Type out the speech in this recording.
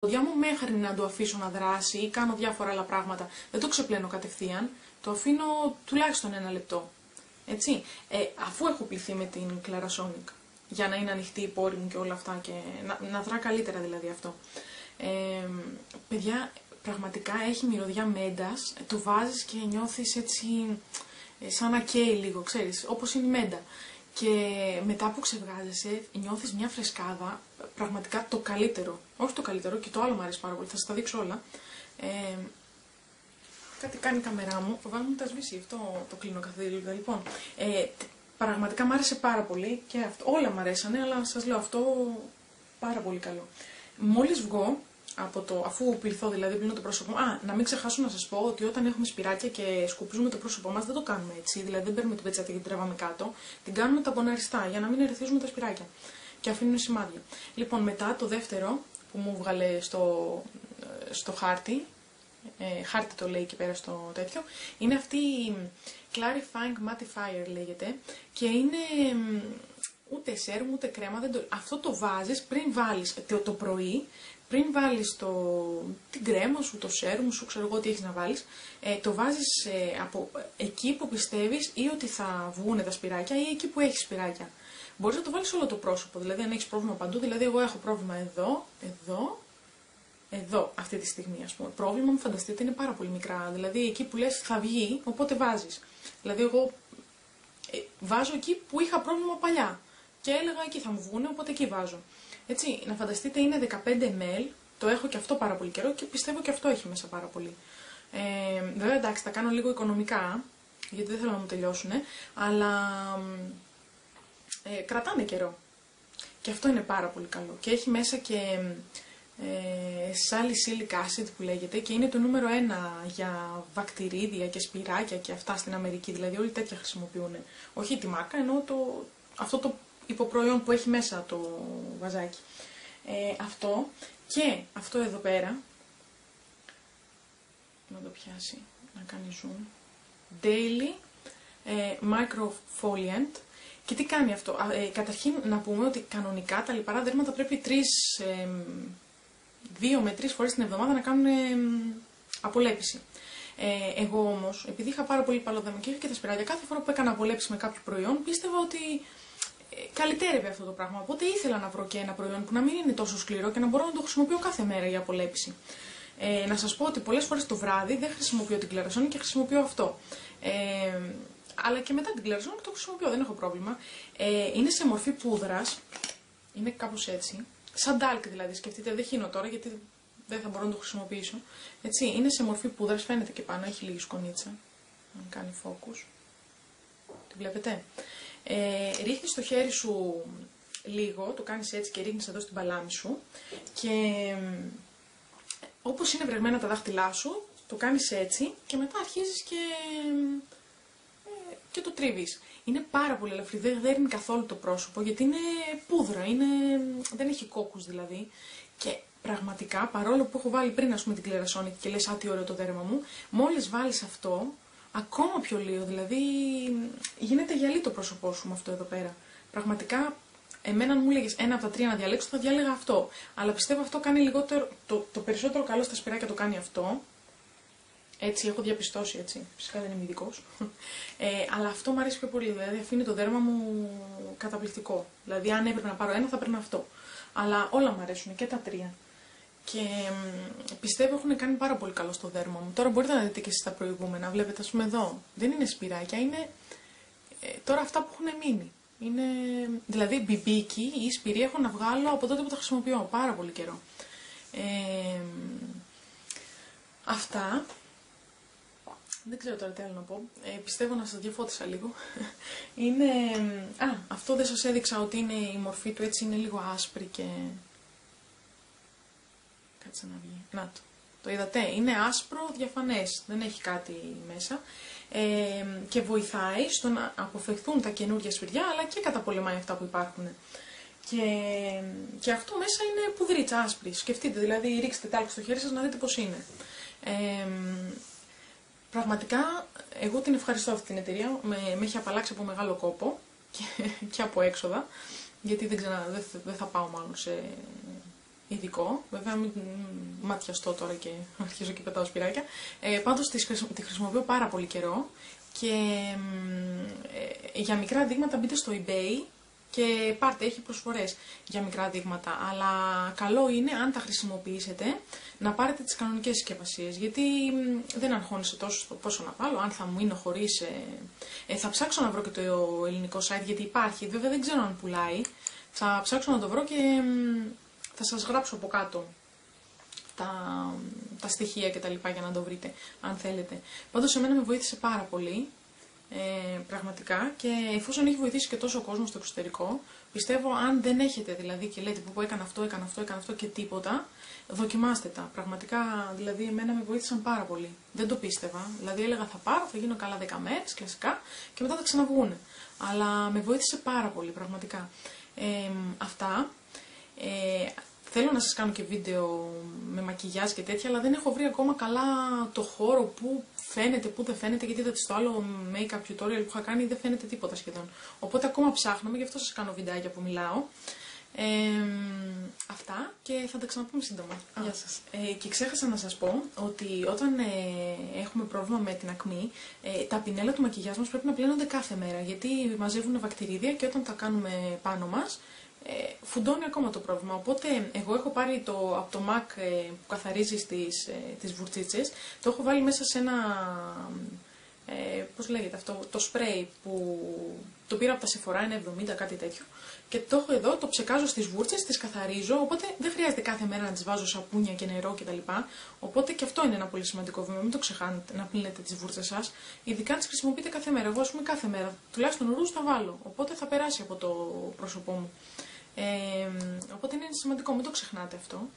πόδια μου μέχρι να το αφήσω να δράσει ή κάνω διάφορα άλλα πράγματα. Δεν το ξεπλένω κατευθείαν, το αφήνω τουλάχιστον 1 λεπτό. Έτσι, αφού έχω πληθεί με την Clarisonic, για να είναι ανοιχτή η πόρη μου και όλα αυτά και να δρά καλύτερα δηλαδή αυτό. Παιδιά, πραγματικά έχει μυρωδιά μέντας, το βάζεις και νιώθεις έτσι σαν να καίει λίγο, ξέρεις, όπως είναι η μέντα. Και μετά που ξεβγάζεσαι νιώθεις μια φρεσκάδα, πραγματικά το καλύτερο. Όχι το καλύτερο, και το άλλο μου αρέσει πάρα πολύ, θα σας τα δείξω όλα. Κάτι κάνει η καμερά μου, φοβάμαι μου τα σβήσει, αυτό το κλείνω κάθε δύο λεπτά. Λοιπόν, πραγματικά μου άρεσε πάρα πολύ και αυτό, όλα μου αρέσανε, αλλά σας λέω αυτό πάρα πολύ καλό. Μόλις βγω, αφού πληθώ δηλαδή, πλύνω το πρόσωπο μου. Να μην ξεχάσω να σας πω ότι όταν έχουμε σπυράκια και σκουπίζουμε το πρόσωπό μας δεν το κάνουμε έτσι. Δηλαδή δεν παίρνουμε την πετσέτα και την τραβάμε κάτω. Την κάνουμε ταμποναριστά για να μην ερεθίζουμε τα σπυράκια και αφήνουν σημάδια. Λοιπόν, μετά το δεύτερο που μου βγάλε στο χάρτη, χάρτη το λέει εκεί πέρα στο τέτοιο, είναι αυτή η Clarifying Mattifier λέγεται και είναι ούτε σέρουμ ούτε κρέμα, αυτό το βάζεις πριν βάλεις το πρωί, πριν βάλεις την κρέμα σου, το σέρουμ σου, ξέρω εγώ τι έχεις να βάλεις, το βάζεις από εκεί που πιστεύεις ή ότι θα βγουν τα σπυράκια ή εκεί που έχεις σπυράκια. Μπορείς να το βάλεις όλο το πρόσωπο, δηλαδή αν έχεις πρόβλημα παντού, δηλαδή εγώ έχω πρόβλημα εδώ, αυτή τη στιγμή ας πούμε. Πρόβλημα μου φανταστείτε είναι πάρα πολύ μικρά, δηλαδή εκεί που λες θα βγει, οπότε βάζεις. Δηλαδή εγώ βάζω εκεί που είχα πρόβλημα παλιά και έλεγα εκεί θα μου βγουν, οπότε εκεί βάζω. Έτσι, να φανταστείτε είναι 15 ml, το έχω και αυτό πάρα πολύ καιρό και πιστεύω και αυτό έχει μέσα πάρα πολύ. Βέβαια εντάξει, τα κάνω λίγο οικονομικά, γιατί δεν θέλω να μου τελειώσουν, αλλά κρατάνε καιρό. Και αυτό είναι πάρα πολύ καλό. Και έχει μέσα και salicylic acid που λέγεται και είναι το νούμερο 1 για βακτηρίδια και σπυράκια και αυτά στην Αμερική, δηλαδή όλοι τέτοια χρησιμοποιούν. Όχι τη μάρκα, ενώ αυτό το υποπροϊόν που έχει μέσα το βαζάκι. Αυτό και αυτό εδώ πέρα, να το πιάσει, να κάνει zoom, Daily Microfoliant. Και τι κάνει αυτό, καταρχήν να πούμε ότι κανονικά τα λιπαρά δέρματα πρέπει 2 με 3 φορές την εβδομάδα να κάνουν απολέπιση. Εγώ όμως, επειδή είχα πάρα πολύ παλαιό και είχα και τα σπυράκια, κάθε φορά που έκανα απολέπιση με κάποιο προϊόν πίστευα ότι καλυτέρευε αυτό το πράγμα. Οπότε ήθελα να βρω και ένα προϊόν που να μην είναι τόσο σκληρό και να μπορώ να το χρησιμοποιώ κάθε μέρα για απολέπιση. Να σας πω ότι πολλές φορές το βράδυ δεν χρησιμοποιώ την Clarisonic και χρησιμοποιώ αυτό. Αλλά και μετά την Clarisonic το χρησιμοποιώ, δεν έχω πρόβλημα. Είναι σε μορφή πούδρας, είναι κάπως έτσι. Σαν talc δηλαδή, σκεφτείτε, δεν χύνω τώρα γιατί δεν θα μπορώ να το χρησιμοποιήσω. Έτσι, είναι σε μορφή πούδρας, φαίνεται και πάνω, έχει λίγη σκονίτσα. Αν κάνει focus. Τη βλέπετε. Ρίχνεις το χέρι σου λίγο, το κάνεις έτσι και ρίχνεις εδώ στην παλάμη σου και όπως είναι βρεγμένα τα δάχτυλά σου, το κάνεις έτσι και μετά αρχίζεις και το τρίβεις. Είναι πάρα πολύ ελαφρύ, δεν δέρνει καθόλου το πρόσωπο γιατί είναι πούδρα, δεν έχει κόκκους δηλαδή. Και πραγματικά, παρόλο που έχω βάλει πριν ας πούμε την Clarisonic και λες τι ωραίο το δέρμα μου, μόλις βάλεις αυτό, ακόμα πιο λίγο, δηλαδή γίνεται γυαλί το πρόσωπό σου με αυτό εδώ πέρα. Πραγματικά, εμένα αν μου έλεγες 1 από τα 3 να διαλέξω, θα διάλεγα αυτό. Αλλά πιστεύω αυτό κάνει λιγότερο, το περισσότερο καλό στα σπυράκια το κάνει αυτό. Έτσι, έχω διαπιστώσει έτσι. Φυσικά δεν είμαι ειδικός. Αλλά αυτό μου αρέσει πιο πολύ. Δηλαδή, αφήνει το δέρμα μου καταπληκτικό. Δηλαδή, αν έπρεπε να πάρω ένα, θα παίρνω αυτό. Αλλά όλα μου αρέσουν και τα 3. Και πιστεύω έχουν κάνει πάρα πολύ καλό στο δέρμα μου. Τώρα μπορείτε να δείτε και εσείς τα προηγούμενα. Βλέπετε, ας πούμε εδώ. Δεν είναι σπυράκια, είναι τώρα αυτά που έχουν μείνει. Είναι, δηλαδή, μπιμπίκι ή σπυρί έχω να βγάλω από τότε που τα χρησιμοποιώ. Πάρα πολύ καιρό. Αυτά. Δεν ξέρω τώρα τι άλλο να πω. Πιστεύω να σας διαφώτισα λίγο. Είναι... αυτό δεν σας έδειξα ότι είναι η μορφή του, έτσι είναι λίγο άσπρη και... Κάτσε να βγει. Να το. Το είδατε. Είναι άσπρο, διαφανές. Δεν έχει κάτι μέσα. Και βοηθάει στο να αποφευχθούν τα καινούργια σπηριά, αλλά και καταπολεμάει αυτά που υπάρχουν. Και αυτό μέσα είναι πουδρίτσα άσπρη. Σκεφτείτε, δηλαδή ρίξτε τάλκ στο χέρι σας να δείτε πώς είναι. Πραγματικά, εγώ την ευχαριστώ αυτή την εταιρεία, με έχει απαλλάξει από μεγάλο κόπο και από έξοδα, γιατί δεν θα πάω μάλλον ειδικό. Βέβαια, μην ματιαστώ τώρα και αρχίζω και πετάω σπυράκια. Πάντως τη χρησιμοποιώ πάρα πολύ καιρό και για μικρά δείγματα μπείτε στο eBay και πάρτε, έχει προσφορές για μικρά δείγματα. Αλλά καλό είναι, αν τα χρησιμοποιήσετε, να πάρετε τις κανονικές συσκευασίες. Γιατί δεν αγχώνεσαι τόσο στο πόσο να βάλω, αν θα μου είναι χωρίς. Θα ψάξω να βρω και το ελληνικό site, γιατί υπάρχει. Βέβαια δεν ξέρω αν πουλάει. Θα ψάξω να το βρω και θα σας γράψω από κάτω τα στοιχεία και τα λοιπά για να το βρείτε, αν θέλετε. Πάντως εμένα με βοήθησε πάρα πολύ. Πραγματικά, και εφόσον έχει βοηθήσει και τόσο κόσμο στο εξωτερικό, πιστεύω, αν δεν έχετε δηλαδή και λέτε που έκανα αυτό και τίποτα, δοκιμάστε τα. Πραγματικά, δηλαδή, εμένα με βοήθησαν πάρα πολύ. Δεν το πίστευα. Δηλαδή, έλεγα θα πάρω, θα γίνω καλά 10 μέρες, κλασικά, και μετά θα ξαναβγούνε. Αλλά με βοήθησε πάρα πολύ, πραγματικά. Αυτά. Θέλω να σας κάνω και βίντεο με μακιγιάζ και τέτοια, αλλά δεν έχω βρει ακόμα καλά το χώρο που φαίνεται, που δεν φαίνεται, γιατί είδατε στο άλλο make-up tutorial που είχα κάνει δεν φαίνεται τίποτα σχεδόν. Οπότε ακόμα ψάχνουμε, γι' αυτό σας κάνω βιντεάκια που μιλάω. Αυτά και θα τα ξαναπούμε σύντομα. Γεια σας. Και ξέχασα να σας πω ότι όταν έχουμε πρόβλημα με την ακμή, τα πινέλα του μακιγιάζ μας πρέπει να πλένονται κάθε μέρα, γιατί μαζεύουν βακτηρίδια και όταν τα κάνουμε πάνω μας, φουντώνει ακόμα το πρόβλημα. Οπότε εγώ έχω πάρει από το MAC που καθαρίζει τις βουρτσίτσες, το έχω βάλει μέσα σε ένα, πώς λέγεται αυτό, το σπρέι που το πήρα από τα Sephora, είναι 70, κάτι τέτοιο, και το έχω εδώ, το ψεκάζω στις βούρτσες, τις καθαρίζω, οπότε δεν χρειάζεται κάθε μέρα να τις βάζω σαπούνια και νερό κτλ. Οπότε και αυτό είναι ένα πολύ σημαντικό βήμα, μην το ξεχάνετε να πλύνετε τις βούρτσες σας, ειδικά αν τις χρησιμοποιείτε κάθε μέρα. Εγώ, ας πούμε, κάθε μέρα, τουλάχιστον ρούζ θα βάλω, οπότε θα περάσει από το πρόσωπό μου. Οπότε είναι σημαντικό, μην το ξεχνάτε αυτό.